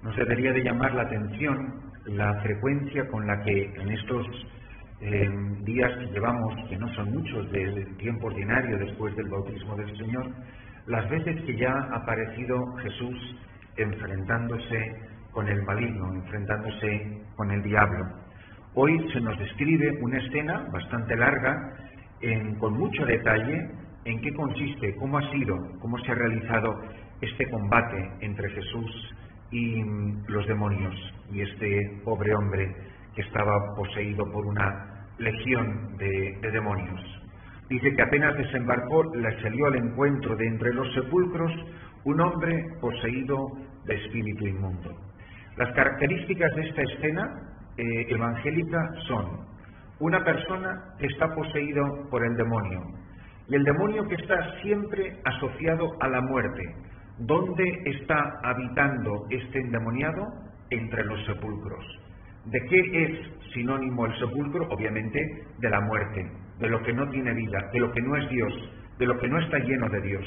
Nos debería de llamar la atención la frecuencia con la que en estos días que llevamos, que no son muchos del tiempo ordinario después del bautismo del Señor, las veces que ya ha aparecido Jesús enfrentándose con el maligno, enfrentándose con el diablo. Hoy se nos describe una escena bastante larga, con mucho detalle, en qué consiste, cómo ha sido, cómo se ha realizado este combate entre Jesús y los demonios, y este pobre hombre que estaba poseído por una legión de demonios. Dice que apenas desembarcó, le salió al encuentro de entre los sepulcros un hombre poseído de espíritu inmundo. Las características de esta escena evangélica son una persona que está poseído por el demonio, y el demonio que está siempre asociado a la muerte. ¿Dónde está habitando este endemoniado? Entre los sepulcros. ¿De qué es sinónimo el sepulcro? Obviamente de la muerte, de lo que no tiene vida, de lo que no es Dios, de lo que no está lleno de Dios.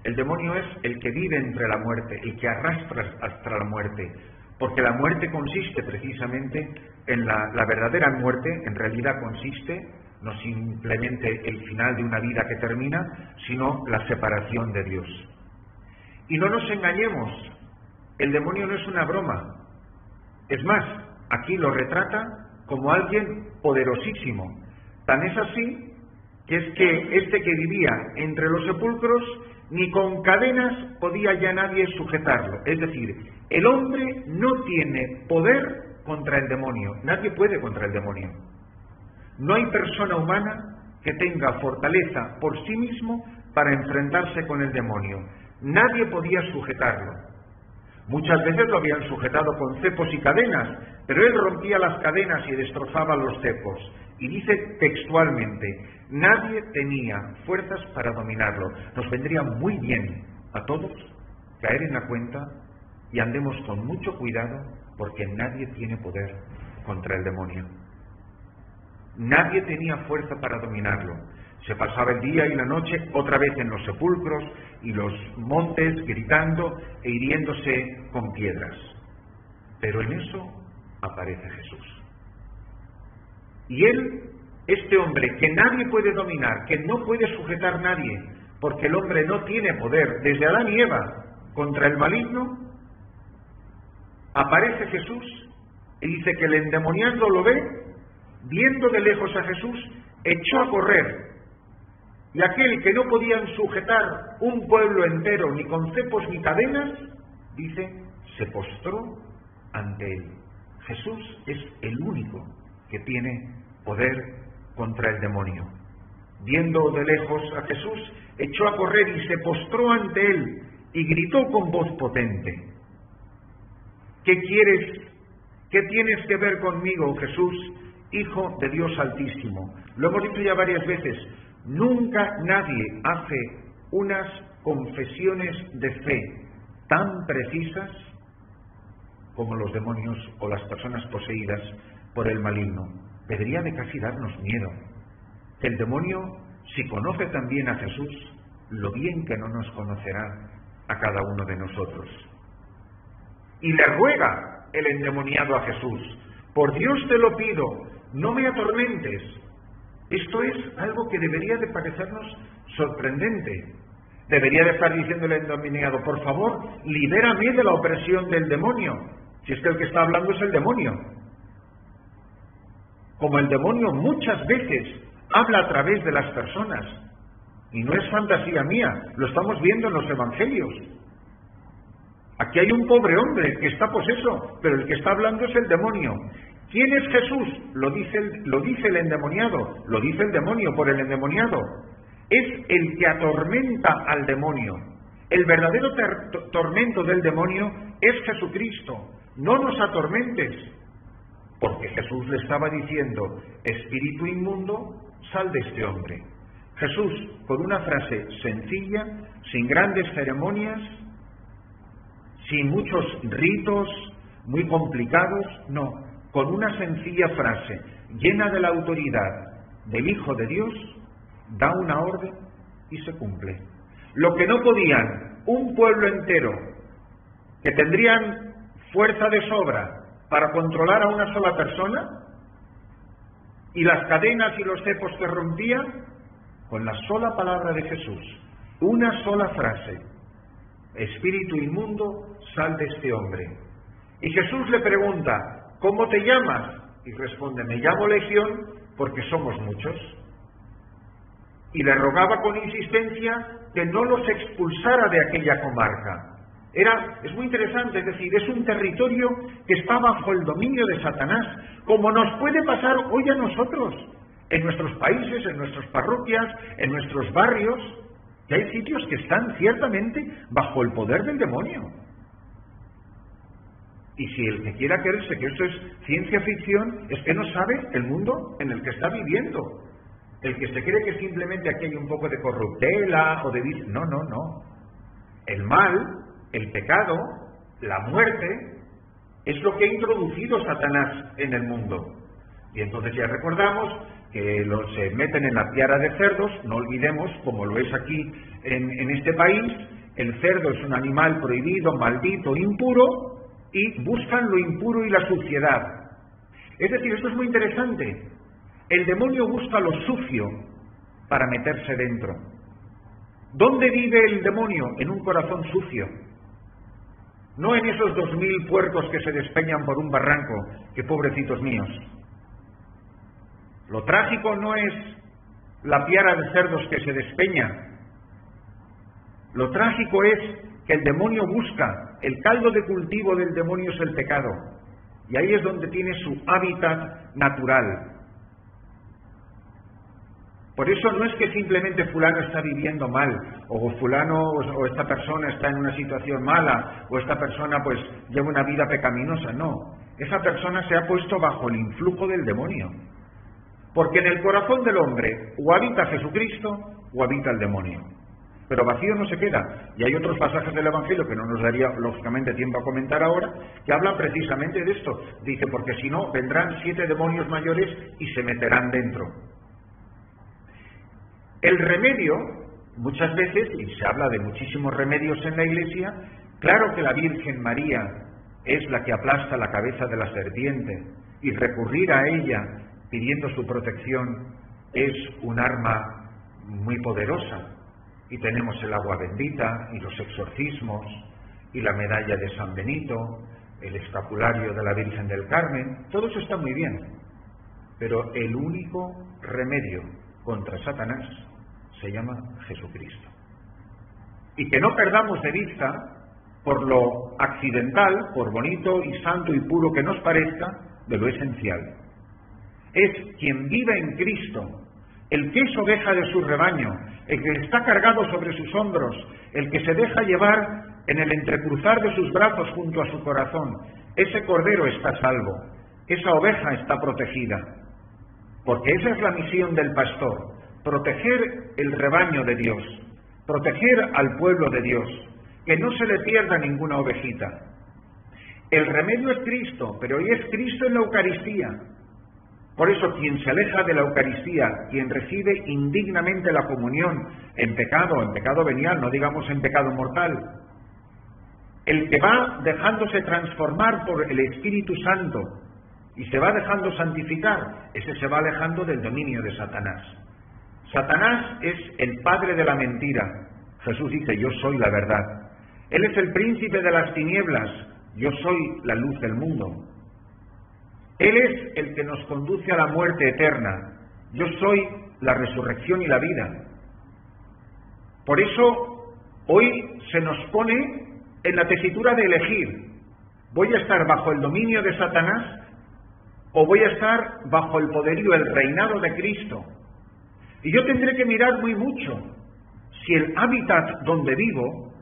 El demonio es el que vive entre la muerte, el que arrastra hasta la muerte, porque la muerte consiste precisamente en la verdadera muerte, en realidad consiste no simplemente el final de una vida que termina, sino la separación de Dios. Y no nos engañemos, el demonio no es una broma. Es más, aquí lo retrata como alguien poderosísimo. Tan es así que es que este que vivía entre los sepulcros, ni con cadenas podía ya nadie sujetarlo. Es decir, el hombre no tiene poder contra el demonio. Nadie puede contra el demonio. No hay persona humana que tenga fortaleza por sí mismo para enfrentarse con el demonio. Nadie podía sujetarlo. Muchas veces lo habían sujetado con cepos y cadenas, pero él rompía las cadenas y destrozaba los cepos. Y dice textualmente, nadie tenía fuerzas para dominarlo. Nos vendría muy bien a todos caer en la cuenta y andemos con mucho cuidado, porque nadie tiene poder contra el demonio. Nadie tenía fuerza para dominarlo. Se pasaba el día y la noche otra vez en los sepulcros y los montes gritando e hiriéndose con piedras. Pero en eso aparece Jesús. Y él, este hombre que nadie puede dominar, que no puede sujetar nadie, porque el hombre no tiene poder desde Adán y Eva contra el maligno, aparece Jesús y dice que el endemoniado lo ve, viendo de lejos a Jesús, echó a correr. Y aquel que no podían sujetar un pueblo entero, ni con cepos ni cadenas, dice, se postró ante él. Jesús es el único que tiene poder contra el demonio. Viendo de lejos a Jesús, echó a correr y se postró ante él y gritó con voz potente, ¿qué quieres? ¿Qué tienes que ver conmigo, Jesús, Hijo de Dios Altísimo? Lo hemos dicho ya varias veces. Nunca nadie hace unas confesiones de fe tan precisas como los demonios o las personas poseídas por el maligno. Debería de casi darnos miedo. El demonio, si conoce también a Jesús, lo bien que no nos conocerá a cada uno de nosotros. Y le ruega el endemoniado a Jesús, por Dios te lo pido, no me atormentes. Esto es algo que debería de parecernos sorprendente. Debería de estar diciendo el endemoniado, por favor, libérame de la opresión del demonio. Si es que el que está hablando es el demonio. Como el demonio muchas veces habla a través de las personas. Y no es fantasía mía, lo estamos viendo en los evangelios. Aquí hay un pobre hombre que está poseso, pero el que está hablando es el demonio. ¿Quién es Jesús? Lo dice el endemoniado, lo dice el demonio por el endemoniado. Es el que atormenta al demonio. El verdadero tormento del demonio es Jesucristo. No nos atormentes, porque Jesús le estaba diciendo, espíritu inmundo, sal de este hombre. Jesús, con una frase sencilla, sin grandes ceremonias, sin muchos ritos muy complicados, no, con una sencilla frase, llena de la autoridad del Hijo de Dios, da una orden y se cumple. Lo que no podían un pueblo entero, que tendrían fuerza de sobra para controlar a una sola persona, y las cadenas y los cepos que rompía, con la sola palabra de Jesús, una sola frase: espíritu inmundo, sal de este hombre. Y Jesús le pregunta: ¿cómo te llamas? Y responde: me llamo Legión, porque somos muchos. Y le rogaba con insistencia que no los expulsara de aquella comarca. Es muy interesante, es decir, es un territorio que está bajo el dominio de Satanás, como nos puede pasar hoy a nosotros, en nuestros países, en nuestras parroquias, en nuestros barrios, que hay sitios que están ciertamente bajo el poder del demonio. Y si el que quiera creerse que esto es ciencia ficción, es que no sabe el mundo en el que está viviendo. El que se cree que simplemente aquí hay un poco de corruptela o de vicio. No, no, no. El mal, el pecado, la muerte, es lo que ha introducido Satanás en el mundo. Y entonces ya recordamos que se meten en la piara de cerdos. No olvidemos, como lo es aquí en este país, el cerdo es un animal prohibido, maldito, impuro, y buscan lo impuro y la suciedad. Es decir, esto es muy interesante. El demonio busca lo sucio para meterse dentro. ¿Dónde vive el demonio? En un corazón sucio. No en esos 2000 puercos que se despeñan por un barranco, que pobrecitos míos. Lo trágico no es la piara de cerdos que se despeña. Lo trágico es que el demonio busca, el caldo de cultivo del demonio es el pecado. Y ahí es donde tiene su hábitat natural. Por eso no es que simplemente fulano está viviendo mal, o fulano o esta persona está en una situación mala, o esta persona pues lleva una vida pecaminosa. No, esa persona se ha puesto bajo el influjo del demonio. Porque en el corazón del hombre o habita Jesucristo o habita el demonio. Pero vacío no se queda. Y hay otros pasajes del Evangelio que no nos daría lógicamente tiempo a comentar ahora, que hablan precisamente de esto. Dice, porque si no, vendrán 7 demonios mayores y se meterán dentro. El remedio, muchas veces, y se habla de muchísimos remedios en la Iglesia, claro que la Virgen María es la que aplasta la cabeza de la serpiente, y recurrir a ella pidiendo su protección es un arma muy poderosa. Y tenemos el agua bendita, y los exorcismos, y la medalla de San Benito, el escapulario de la Virgen del Carmen, todo eso está muy bien. Pero el único remedio contra Satanás se llama Jesucristo. Y que no perdamos de vista, por lo accidental, por bonito y santo y puro que nos parezca, de lo esencial. Es quien vive en Cristo, el que es oveja de su rebaño, el que está cargado sobre sus hombros, el que se deja llevar en el entrecruzar de sus brazos junto a su corazón. Ese cordero está salvo, esa oveja está protegida, porque esa es la misión del pastor: proteger el rebaño de Dios, proteger al pueblo de Dios, que no se le pierda ninguna ovejita. El remedio es Cristo, pero hoy es Cristo en la Eucaristía. Por eso quien se aleja de la Eucaristía, quien recibe indignamente la comunión en pecado venial, no digamos en pecado mortal, el que va dejándose transformar por el Espíritu Santo y se va dejando santificar, ese se va alejando del dominio de Satanás. Satanás es el padre de la mentira. Jesús dice, yo soy la verdad. Él es el príncipe de las tinieblas, yo soy la luz del mundo. Él es el que nos conduce a la muerte eterna, yo soy la resurrección y la vida. Por eso, hoy se nos pone en la tesitura de elegir: ¿voy a estar bajo el dominio de Satanás o voy a estar bajo el poderío, el reinado de Cristo? Y yo tendré que mirar muy mucho si el hábitat donde vivo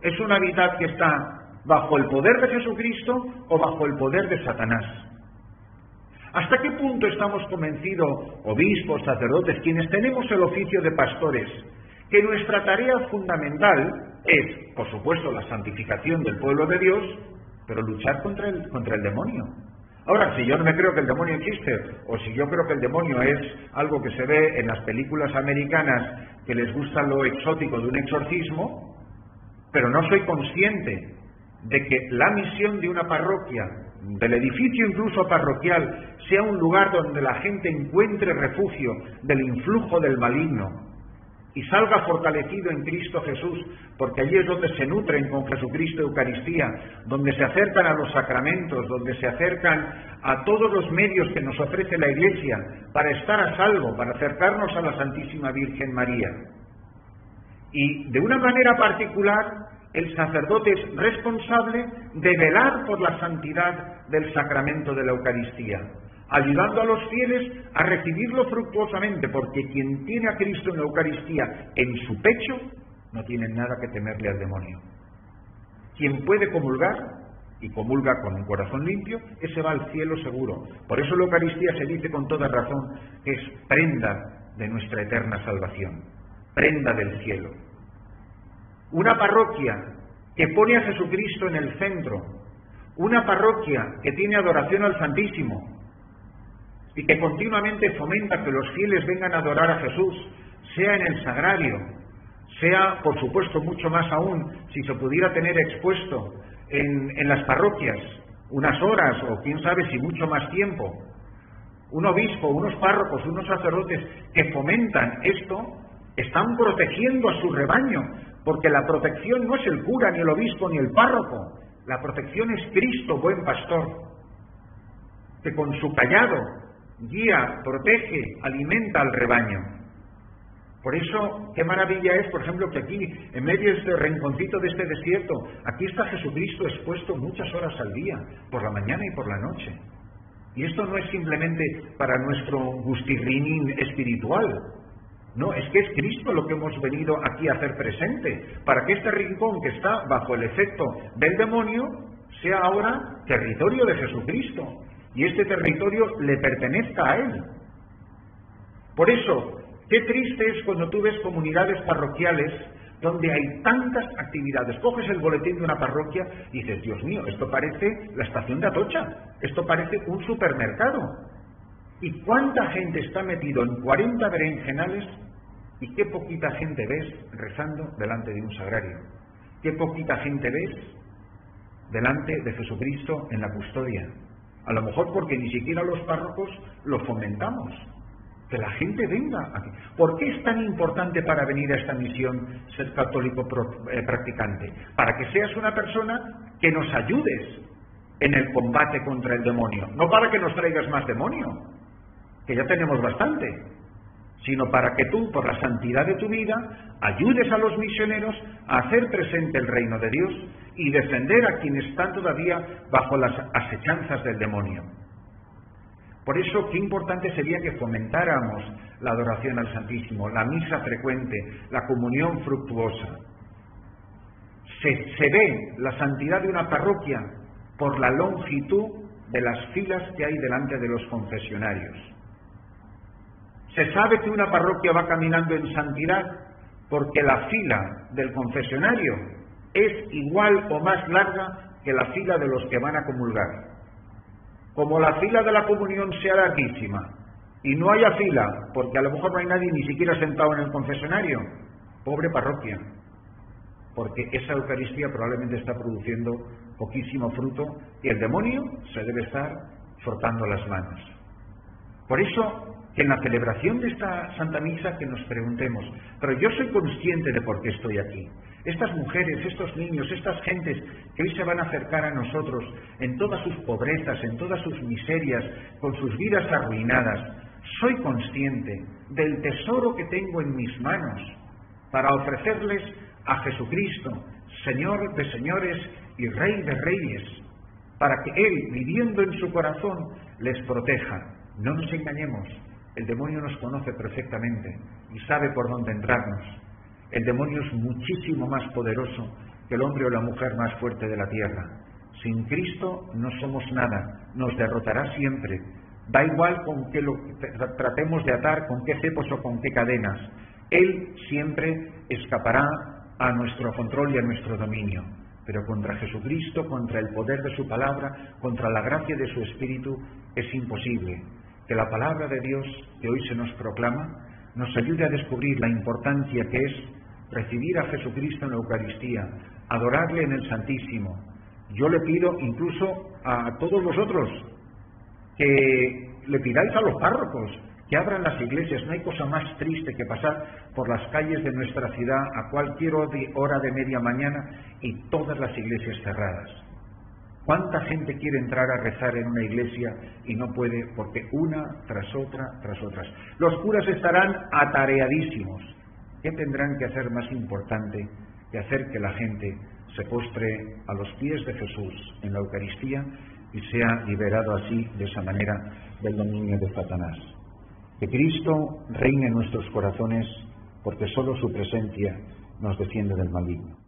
es un hábitat que está bajo el poder de Jesucristo o bajo el poder de Satanás. ¿Hasta qué punto estamos convencidos, obispos, sacerdotes, quienes tenemos el oficio de pastores, que nuestra tarea fundamental es, por supuesto, la santificación del pueblo de Dios, pero luchar contra el demonio? Ahora, si yo no me creo que el demonio existe, o si yo creo que el demonio es algo que se ve en las películas americanas que les gusta lo exótico de un exorcismo, pero no soy consciente de que la misión de una parroquia, del edificio incluso parroquial, sea un lugar donde la gente encuentre refugio del influjo del maligno y salga fortalecido en Cristo Jesús, porque allí es donde se nutren con Jesucristo Eucaristía, donde se acercan a los sacramentos, donde se acercan a todos los medios que nos ofrece la Iglesia para estar a salvo, para acercarnos a la Santísima Virgen María. Y de una manera particular, el sacerdote es responsable de velar por la santidad del sacramento de la Eucaristía, ayudando a los fieles a recibirlo fructuosamente, porque quien tiene a Cristo en la Eucaristía en su pecho, no tiene nada que temerle al demonio. Quien puede comulgar, y comulga con un corazón limpio, ese va al cielo seguro. Por eso la Eucaristía se dice con toda razón que es prenda de nuestra eterna salvación, prenda del cielo. Una parroquia que pone a Jesucristo en el centro, una parroquia que tiene adoración al Santísimo, y que continuamente fomenta que los fieles vengan a adorar a Jesús, sea en el sagrario, sea, por supuesto, mucho más aún, si se pudiera tener expuesto en las parroquias unas horas, o quién sabe si mucho más tiempo, un obispo, unos párrocos, unos sacerdotes que fomentan esto, están protegiendo a su rebaño, porque la protección no es el cura, ni el obispo, ni el párroco, la protección es Cristo, buen pastor, que con su callado guía, protege, alimenta al rebaño. Por eso, qué maravilla es, por ejemplo, que aquí, en medio de este rinconcito de este desierto, aquí está Jesucristo expuesto muchas horas al día, por la mañana y por la noche. Y esto no es simplemente para nuestro gustirrinín espiritual. No, es que es Cristo lo que hemos venido aquí a hacer presente, para que este rincón que está bajo el efecto del demonio sea ahora territorio de Jesucristo, y este territorio le pertenezca a Él. Por eso, qué triste es cuando tú ves comunidades parroquiales donde hay tantas actividades. Coges el boletín de una parroquia y dices, Dios mío, esto parece la estación de Atocha, esto parece un supermercado. ¿Y cuánta gente está metido en 40 berenjenales y qué poquita gente ves rezando delante de un sagrario? ¿Qué poquita gente ves delante de Jesucristo en la custodia? A lo mejor porque ni siquiera los párrocos lo fomentamos, que la gente venga aquí. ¿Por qué es tan importante para venir a esta misión ser católico practicante? Para que seas una persona que nos ayudes en el combate contra el demonio, no para que nos traigas más demonio, que ya tenemos bastante, sino para que tú, por la santidad de tu vida, ayudes a los misioneros a hacer presente el reino de Dios y defender a quienes están todavía bajo las asechanzas del demonio. Por eso, qué importante sería que fomentáramos la adoración al Santísimo, la misa frecuente, la comunión fructuosa. Se ve la santidad de una parroquia por la longitud de las filas que hay delante de los confesionarios. Se sabe que una parroquia va caminando en santidad porque la fila del confesionario es igual o más larga que la fila de los que van a comulgar. Como la fila de la comunión sea larguísima y no haya fila, porque a lo mejor no hay nadie ni siquiera sentado en el confesionario, pobre parroquia, porque esa Eucaristía probablemente está produciendo poquísimo fruto y el demonio se debe estar frotando las manos. Por eso, que en la celebración de esta Santa Misa que nos preguntemos, pero yo soy consciente de por qué estoy aquí. Estas mujeres, estos niños, estas gentes que hoy se van a acercar a nosotros en todas sus pobrezas, en todas sus miserias, con sus vidas arruinadas, soy consciente del tesoro que tengo en mis manos para ofrecerles a Jesucristo, Señor de señores y Rey de reyes, para que Él, viviendo en su corazón, les proteja. No nos engañemos. El demonio nos conoce perfectamente y sabe por dónde entrarnos. El demonio es muchísimo más poderoso que el hombre o la mujer más fuerte de la tierra. Sin Cristo no somos nada, nos derrotará siempre. Da igual con qué lo tratemos de atar, con qué cepos o con qué cadenas. Él siempre escapará a nuestro control y a nuestro dominio. Pero contra Jesucristo, contra el poder de su palabra, contra la gracia de su Espíritu, es imposible. Que la palabra de Dios que hoy se nos proclama nos ayude a descubrir la importancia que es recibir a Jesucristo en la Eucaristía, adorarle en el Santísimo, Yo le pido incluso a todos vosotros que le pidáis a los párrocos que abran las iglesias. No hay cosa más triste que pasar por las calles de nuestra ciudad a cualquier hora de media mañana y todas las iglesias cerradas. ¿Cuánta gente quiere entrar a rezar en una iglesia y no puede porque una tras otra, tras otras? Los curas estarán atareadísimos. ¿Qué tendrán que hacer más importante que hacer que la gente se postre a los pies de Jesús en la Eucaristía y sea liberado así, de esa manera, del dominio de Satanás? Que Cristo reine en nuestros corazones, porque solo su presencia nos defiende del maligno.